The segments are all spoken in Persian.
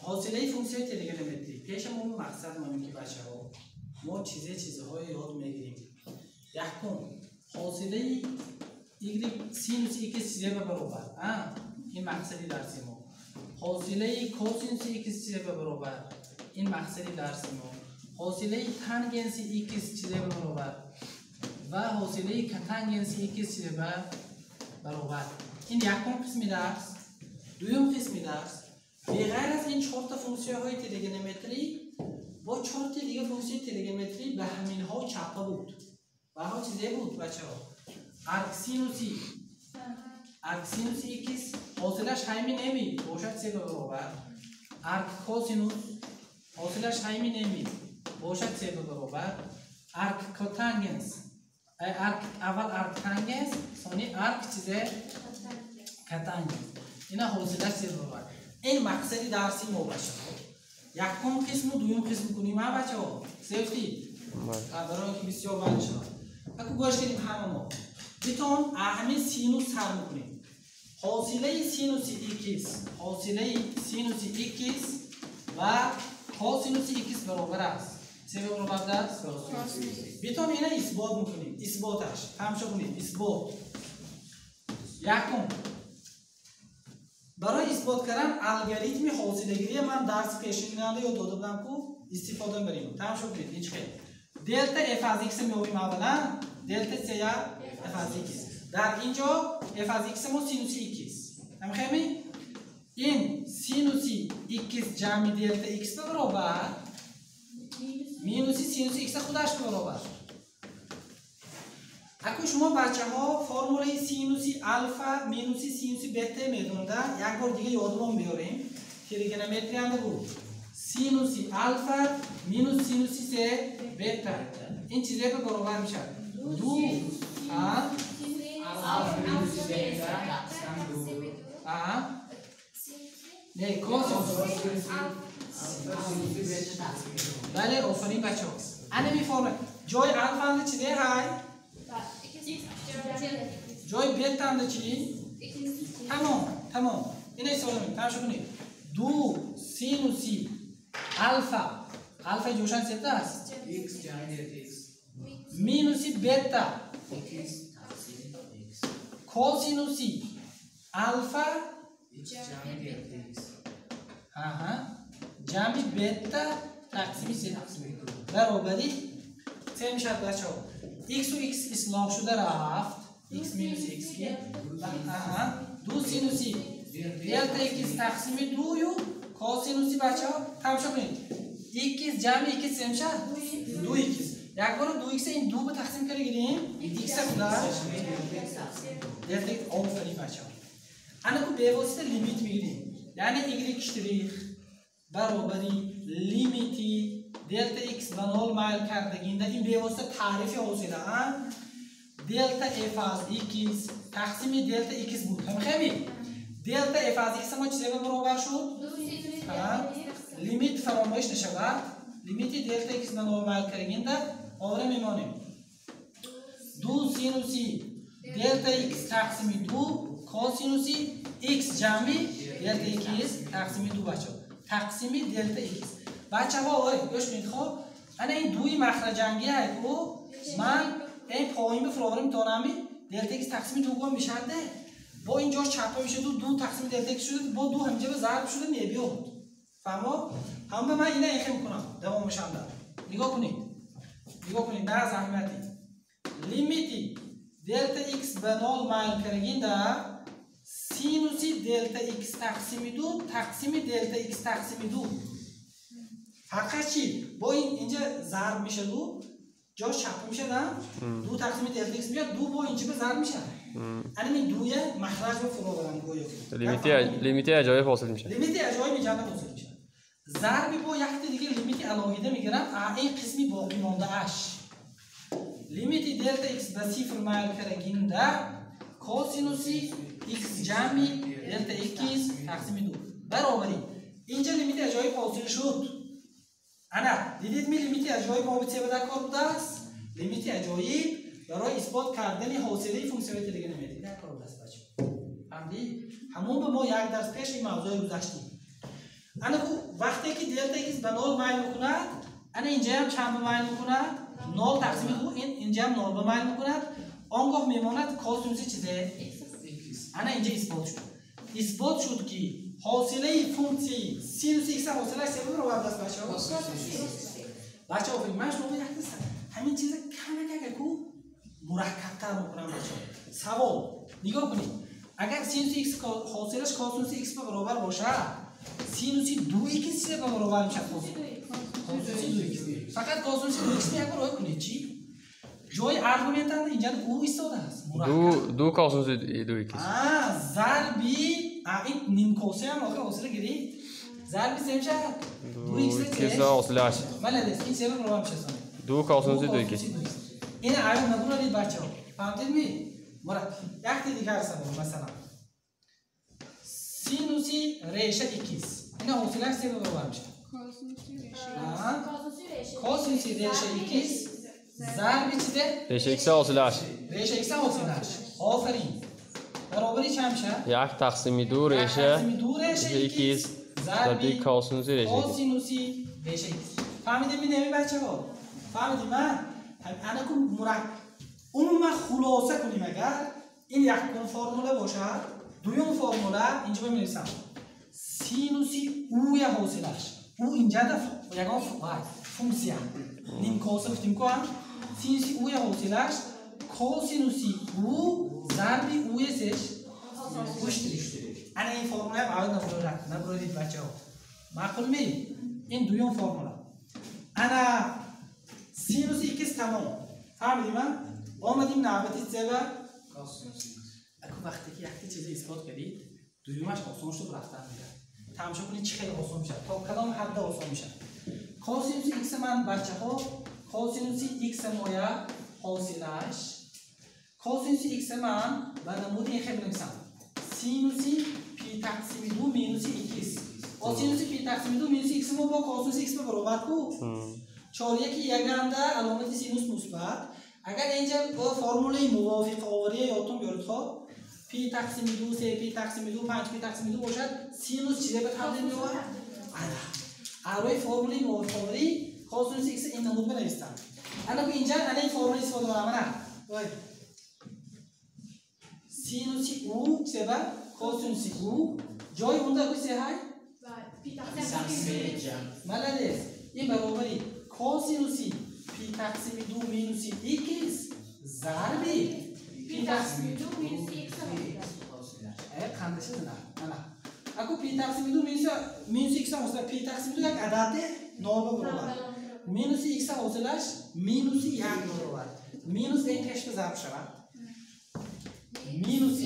حاصله فونکسیون تریگونومتری پیشمون مقصد ما اینه که بچه‌ها ما چیزهای یاد میگیریم. یکم حاصله ایگری سینوس ایکس چیزه به برابر این مقصدی درسی ما. حاصله کوسینوس ایکس چیزه به برابر این مقصدی درسی ما. حاصله تانگنس ایکس چیزه به برابر و حاصله کتانگنس ایکس چیزه به برابر. این یکم قسمی درس. دوم قسمی درس به غیر از این 4 تا فونکسیون های تریگونومتری با 4 تا دیگه فونکسیون تریگونومتری به همین ها چپه بود. و ها چیزه بود بچه‌ها. ارک سینوس ایکس حاصلش همین نمی باشد 3 به برابر. ارک کوسینوس حاصلش همین نمی باشد 3 به برابر. ارک کوتانگنس اول ارک تانگنس ثانی ارک چیزه کتانگنس اینا حاصلش 3 به برابر. این مقصدی درسی ما بچه‌ها. یکم قسم و دوم قسم کنیم ها بچه‌ها. سیفتی برای اینکه بسیار بند شد. اگه گوش کنیم همه ما بیتون همین سینوس حل میکنیم. حاصله سینوس ایکس و کوسینوس ایکس برابر است. چه برابر است؟ بیتون اینا اثبات میکنیم. اثباتش تماشا کنید. اثبات یکم برای اثبات کردن الگوریتم حاصله گیری من درس پیشیننده یا داده بودم که استفاده می‌کنیم. تماشا کنید. هیچ خیلی دلتا اف از ایکس می‌آوریم اولا دلتا سی اف از ایکس. در اینجا اف از ایکس ما سینوس ایکس. همین این سینوس ایکس جمع دلتا ایکس برابر مینوس سینوس ایکس خودش برابر. اگه شما بچه‌ها فرموله سینوس الفا مینوس سینوس بتا میدونید یک بار دیگه یادمون بیاریم. تریگونومتری هم بود. سینوس الفا مینوس سینوس بتا این چیزه به برابر میشه 2 الفا مینوس بتا نه کوسینوس بله آفرین بچه‌ها. اینمی فرمول جای الفا اند چیزه های جای بتا اند چی تمام این سوال می تماشا کنید. 2 سینوسی الفا جوشان ستا است x جمع x مینوسی بتا کوسینوسی الفا جمع بتا تقسیم 3 برابری 3 میشه بچه‌ها. x و x اصلاح شده رفت x مینوس x که 2 سینوسی دلتا x تقسیم 2 و کوسینوسی بچه‌ها تماشا کنید. x جمع x چه میشه 2x. یک بار 2x این 2 به تقسیم کردیم x خودش دلتا x آفرین بچه‌ها. انا کو به واسطه لیمیت میگیریم یعنی y اشتریخ برابری لیمیتی دلتا x به 0 مایل کردگی این به واسطه تعریف حاصله دلتا f از x تقسیم دلتا x بود. همین دلتا f از x ما چیزی به برابر شد لیمیت فراموش نشود. لیمیت دلتا x به 0 مایل کردگی در آوره میمانیم 2 سینوسی دلتا x تقسیم 2 کوسینوسی x جمع دلتا x تقسیم 2 بچه‌ها تقسیم دلتا x بچه‌ها گوش کنید. خب انا این دوی مخرج جنگی هست و من این پایین به فراوری میتونم دلتا x تقسیم 2 گم میشه با اینجاش چپه میشه 2 تقسیم دلتا x شده با 2 همینجا به ضرب شده میبیاد. فهمو هم به من اینا اخی میکنم دوامش هم دارم. نگاه کنید در زحمتی لیمیتی دلتا x به 0 مایل کردگی در سینوسی دلتا x تقسیم 2 تقسیم دلتا x تقسیم 2 فقط چی با اینجا ضرب میشه 2 جاش چپه میشه نه 2 تقسیم دلتا x میاد 2 با اینجا به ضرب میشه. این دوی مخرج رو فرو برم گویا لیمیت عجایب حاصل میشه. لیمیت عجایب ایجاد حاصل میشه. ضرب با یک دیگه لیمیت علاهیده میگیرم این قسمی باقی مانده اش لیمیت دلتا x به 0 مایل کردگی در کوسینوسی x جمع دلتا x تقسیم 2 برابری اینجا لیمیت عجایب حاصل شد. انا دیدید می لیمیت عجایب ما به چه در کار بوده است؟ لیمیت عجایب برای اثبات کردن حاصله فونکسیون تریگونومتری در کار بوده است بچه‌ها. فهمیدید؟ همون به ما یک درس پیش این موضوع گذاشتیم. انا وقتی که دلتا ایکس به 0 مایل میکند انا اینجا هم چند مایل میکند 0 تقسیم 2 اینجا هم 0 مایل میکند آنگاه میماند کاسینوس چیزه انا اینجا اثبات شد اثبات شد که حاصله فونکسی سینوس ایکس حاصله سه رو بعد از بچه‌ها فکر من شما یک همین چیز کمه که کو مرکب‌تر می‌کنم بچه‌ها سوال نگاه کنید اگر سینوس ایکس حاصلش کاسینوس ایکس به برابر باشه سینوس 2 ایکس به برابر میشه فقط کاسینوس 2 ایکس یک بار کنید چی جای ارگومنت هم اینجا او ایستاده است دو کاسینوس 2 ایکس ضربی این نیم کوسه هم آخه حاصل گرفت ضربی سه میشه 2 ایکس حاصلش بله این سه به برابر میشه دو کاسینوس 2 ایکس این آیه نگونید بچه‌ها فهمیدید می مراد یک دیگه هست مثلا سینوسی ریشه ایکس این حاصلش سه به برابر میشه کاسینوسی ریشه ایکس ضرب چیه ریشه ایکس حاصلش ریشه ایکس حاصلش آفرین برابری چند میشه 1 تقسیم 2 ریشه ایکس ضرب کاسینوس ریشه ایکس فهمیدید می نمی بچه‌ها فهمیدید من انا کو مرکب اون ما خلاصه کنیم اگر این یک فرموله باشه دوم فرموله اینجا بنویسم سینوسی او یا حاصلش او اینجا یگان فونکسی نیم کوس گفتیم که سینوسی او یا حاصلش کوسینوسی او ضرب او سش گشتری انا این فرموله بعد نبرید بچه‌ها معقول می این دوم فرموله انا سینوس ایکس تمام فهمیدیم من آمدیم نوبتی سبب کاسینوس اگه وقتی که یک چیز اثبات کردید دویمش آسان شد رفتن میره تماشا کنید چه خیلی آسان میشه تا کدام حد آسان میشه کاسینوس ایکس من بچه‌ها کاسینوس ایکس مایه حاصلش کاسینوس ایکس من و نمود این خیلی بنویسم سینوسی پی تقسیم 2 مینوس ایکس سینوسی پی تقسیم 2 مینوس ایکس ما با کاسینوس ایکس برابر کو چاره که یگانده علامت سینوس مثبت اگر اینجا با فرموله موافق آوری یادتون بیارید خب پی تقسیم 2 3 پی تقسیم 2 5 پی تقسیم 2 باشد سینوس چیزی به تبدیل می‌شود اروی فرموله موافق آوری کاسینوس ایکس این نمود بنویسم الان اینجا این فرموله استفاده کنم وای سینوس او سبب کاسینوس او جای اون در کوی های پی تقسیم ملالس این برابری کاسینوسی پی تقسیم 2 مینوس ایکس ضرب پی تقسیم 2 مینوس ایکس خندشه نه اگه پی تقسیم 2 مینوس ایکس حاصل پی تقسیم 2 یک عدد نرم برابر مینوس ایکس حاصلش مینوس 1 برابر مینوس این کش به ضرب شود مینوس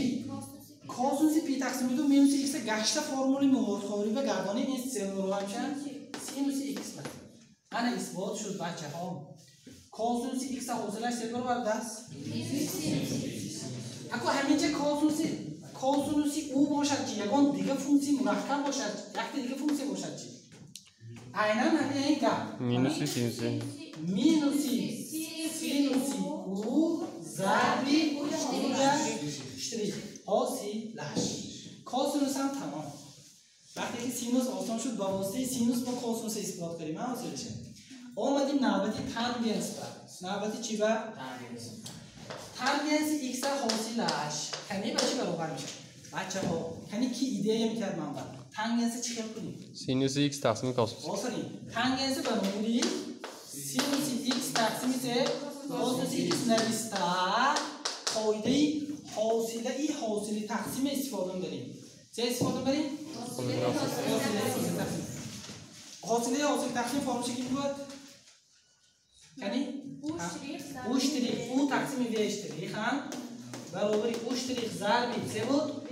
کاسینوس پی تقسیم 2 مینوس ایکس گشته فرموله موافقی به گردانی این سه برابر میشن سینوس ایکس انا اثبات شد بچه‌ها کاسینوس ایکس حاصلش چه برابر است اگه همینجا کاسینوس او باشد که یگان دیگه فونکسی مرکب باشد یک دیگه فونکسی باشد چی عیناً همین گپ مینوسی سینوسی او ضرب اشتراک حاصلش کاسینوس هم تمام وقتی که سینوس آسان شد با واسطه سینوس با کاسینوس اثبات کردیم حاصلش اومدیم نوبتی تانگنس بر نوبتی چی بر تانگنس ایکس حاصلش کنی به چی برابر میشه بچه‌ها کنی کی ایده میکرد من بعد تانگنس چی کنیم سینوس ایکس تقسیم کاسینوس آفرین تانگنس برابری سینوس ایکس تقسیم کاسینوس ایکس نویستا قاعده حاصله تقسیم استفاده داریم چه استفاده بریم حاصله تقسیم فرمول چی بود یعنی او اشتراک او تقسیم وی اشتراک هم برابر او اشتراک ضرب چه بود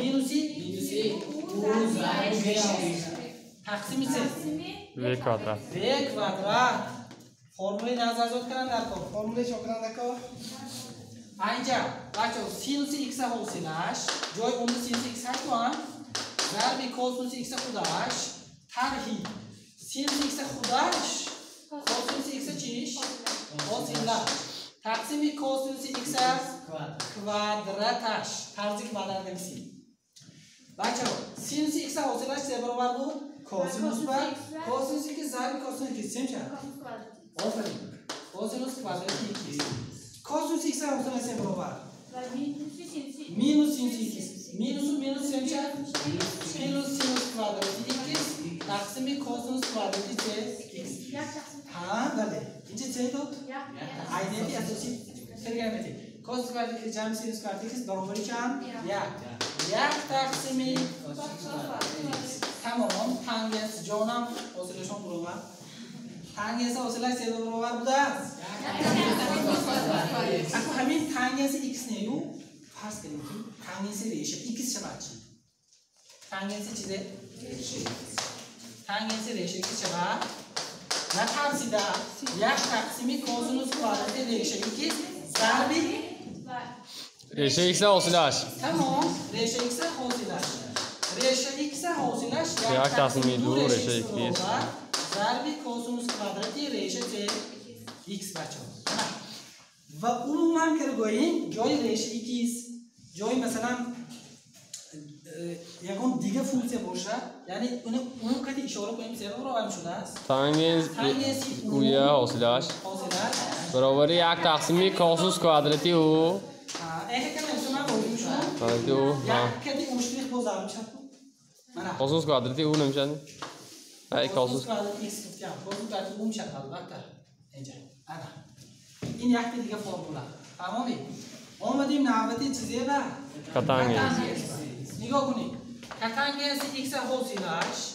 مینوسی او ضرب وی تقسیم چه وی کوادرات فرمول نظر کردن در کار فرمول چه کردن در کار اینجا بچه‌ها سینوس ایکس حاصلش جای اون سینوس ایکس هست توان ضرب کاسینوس ایکس خودش طرحی سینوس ایکس خودش کاسینوس ایکس چیش حاصلش تقسیم کاسینوس ایکس کوادراتش طرز کوادرات نمی‌سیم بچه ها سینوس ایکس حاصلش چه برابر بود؟ کوسینوس و کوسینوسی که ضرب کوسینوس که چه میشه؟ آفرین کوسینوس کوادرات ایکس کوسینوس ایکس حاصلش چه برابر؟ مینوس سینوس ایکس مینوس و مینوس چه میشه؟ مینوس سینوس کوادرات ایکس تقسیم کوسینوس کوادرات ایکس ها بله اینجا چه داد؟ ایدنتی اساسی تریگرامتری کوسینوس کوادرات جمع سینوس کوادرات ایکس برابر چند؟ یک تقسیم تمام تانگنس جانم حاصلشون برابر تانگنس حاصلش چه برابر بوده است؟ اما همین تانگنس ایکس نیو فرض کنیم که تانگنس ریشه ایکس چه بچی؟ تانگنس چیزه؟ تانگنس ریشه ایکس چه بچ؟ نترسیده یک تقسیم کوسینوس کوادرات ریشه ایکس ضربی ریشه ایکس حاصلش تمام ریشه ایکس حاصلش ریشه ایکس حاصلش یک تقسیم دو ریشه ایکس ضرب کوسینوس کوادراتی ریشه ایکس بچه‌ها و عموما که گوییم جای ریشه ایکس جای مثلا یکم دیگه فونکسیون باشه یعنی اون که اشاره کنیم چه برابر شده است تانگنس اویا حاصلش برابر یک تقسیم کوسینوس کوادراتی او کوادراتی او کوسینوس کوادراتی او نمیشه ای کوسینوس کوادراتی ایکس گفتم کوسینوس کوادراتی او میشه البته اینجا این یک دیگه فرمولا تمامی اومدیم نحوه چیزی با کاتانگنس نگاه کنید کاتانگنس ایکس حاصلش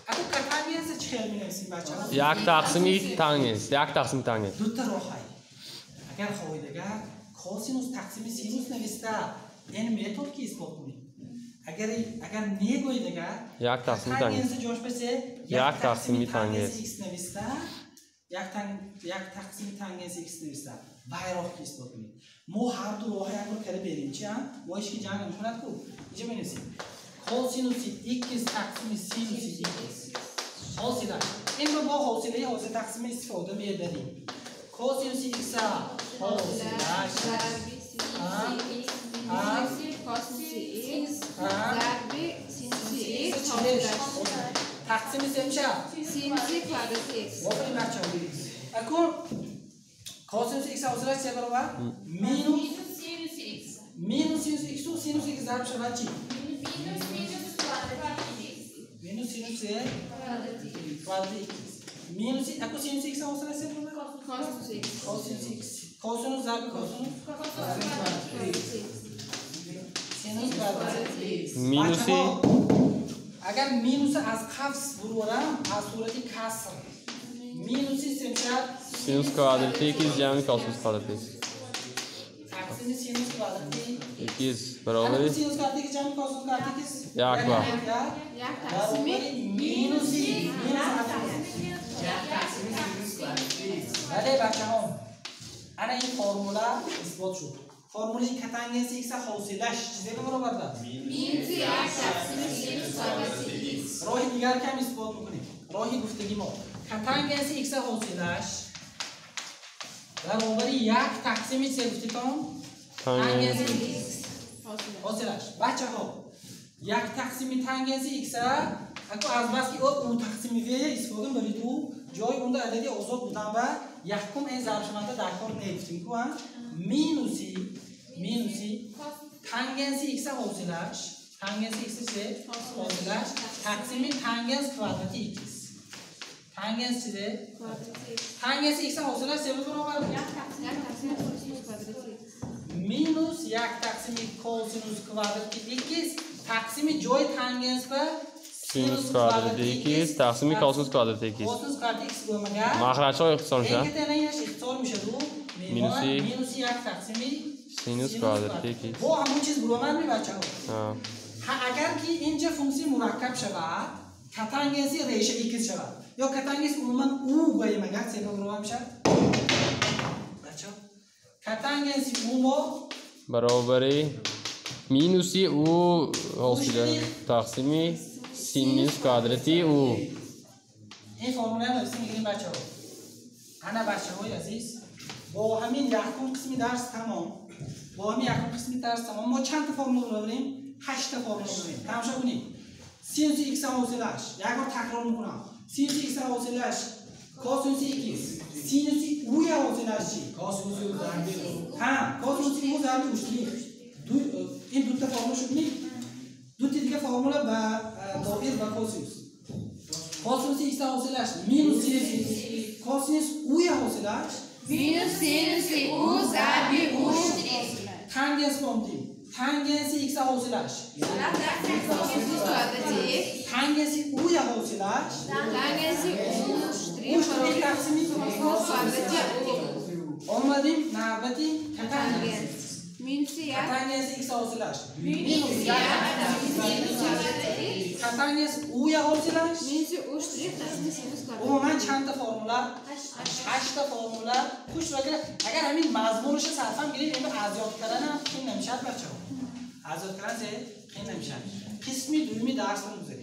اگه کاتانگنس چه می‌نویسیم بچه‌ها یک تقسیم تانگنس یک تقسیم تانگنس دو تا راه اگر خواهید اگر کوسینوس تقسیم سینوس نوشته این متد کی اثبات کنید اگر نگویید اگر یک تقسیم تانگنس جاش بشه یک تقسیم تانگنس ایکس نوشته یک تقسیم تانگنس ایکس نوشته وای راه کی اثبات کنید ما هر دو راه اگر کردیم بریم چی هم وایش کی جنگ نمی‌کند کو اینجا بنویسیم کوسینوس ایکس تقسیم سینوس ایکس حاصله این رو با حاصله تقسیم استفاده می‌بریم کوسینوس ایکس حاصلش تقسیم میشه سینوسی کوادراتی ایکس وافری بچه‌ها اکن کوسینوس ایکس حاصلش چه برابر مینوس سینوس ایکس و سینوس ایکس ضرب شود چی مینوس سینوس کوادراتی ایکس مینوس اکو سینوس ایکس حاصلش چه برابر کوسینوس ایکس کوسینوس ضرب کوسینوس سینوس کوادراتی ایکس مینوسی اگر مینوس از قفس برورم از صورت کسر مینوسی سمشد سینوس کوادراتی ایکس جمع کوسینوس کوادراتی تقسیم سینوس کوادراتی ایکس برابر سینوس کوادراتی جمع کوسینوس کوادراتی یک بار برابر مینوسی بله بچه‌ها انا این فرمولا اثبات شد فرموله کاتانگنس ایکس حاصلش چیزی برابر داد مینوسی یک تقسیم سینوس کوادراتی ایکس راه دیگر کم اثبات میکنیم راهی گفتگی ما کاتانگنس ایکس حاصلش برابر یک تقسیم چه گفتیم تانگنس ایکس حاصلش بچه‌ها یک تقسیم تانگنس ایکس اگه از بس که اون تقسیم وی استفاده می‌کنید تو جای اون عددی آزاد بودن و یکم این ضرب شمارده در کار نگفتیم که مینوسی تانگنس ایکس حاصلش تانگنس ایکس چه حاصلش تقسیم تانگنس کوادراتی ایکس تانگنس چیه تانگنس ایکس حاصلش چه برابر یک تقسیم کوسینوس کوادراتی ایکس مینوس یک تقسیم کوسینوس کوادراتی ایکس تقسیم جای تانگنس به سینوس کوادراتی ایکس تقسیم کوسینوس کوادراتی ایکس کوسینوس کوادراتی ایکس رو مگر مخرج‌ها اختصار میشه این که تنهایش اختصار میشه رو مینوس یک تقسیم سینوس کوادراتی ایکس با همون چیز برابر می بچه‌ها اگر که اینجا فونکسی مرکب شود کاتانگنسی ریشه ایکس شود یا کاتانگنس عموما او گوییم اگر چه برابر میشه بچه‌ها کاتانگنسی او برابر مینوسی او حاصل تقسیم سینوس کوادراتی او این فرموله رو نوشته میگیریم بچه‌ها انا بچه‌های عزیز با همین یکم قسمی درس تمام ما چند تا فرمول رو داریم 8 تا فرمول داریم. تماشا کنید. سینوس ایکس هم حوصله‌اش. یک بار تکرار میکنم. سینوس ایکس هم حوصله‌اش کاسینوس ایکس. سینوس او یا حوصله‌اش چی؟ کاسینوس او ضربه کاسینوس او ضربه اشتری. این دو تا فرمول شد نی. دو تا دیگه فرمول با دایر و کاسینوس. کاسینوس ایکس هم حوصله‌اش مینوس سینوس ایکس. کاسینوس او یا حوصله‌اش Minus sinus او ضرب او. تانگنس بودیم. تانگنس ایکس هم حوصله‌اش. Sinus kvadratı x. تانگنس او یا حوصله‌اش Tangensi u. اشتری تقسیم Cos kvadratı u. اومدیم نوبتی Tangens. Minus ya. تانگنس ایکس حوصله‌اش Minus ya. Sinus kvadratı x. تانگنس او یا حوصله‌اش Minus u ştrih tasını sinus kvadratı. عموما چند تا فرمولا 8 تا فرمولا خوش بگیره اگر همین مضمونش صرفا گیریم اینو ارزیابی کردن خیلی نمیشه بچه‌ها ارزیابی کردن خیلی نمیشه قسمی دومی درس رو می‌ذاریم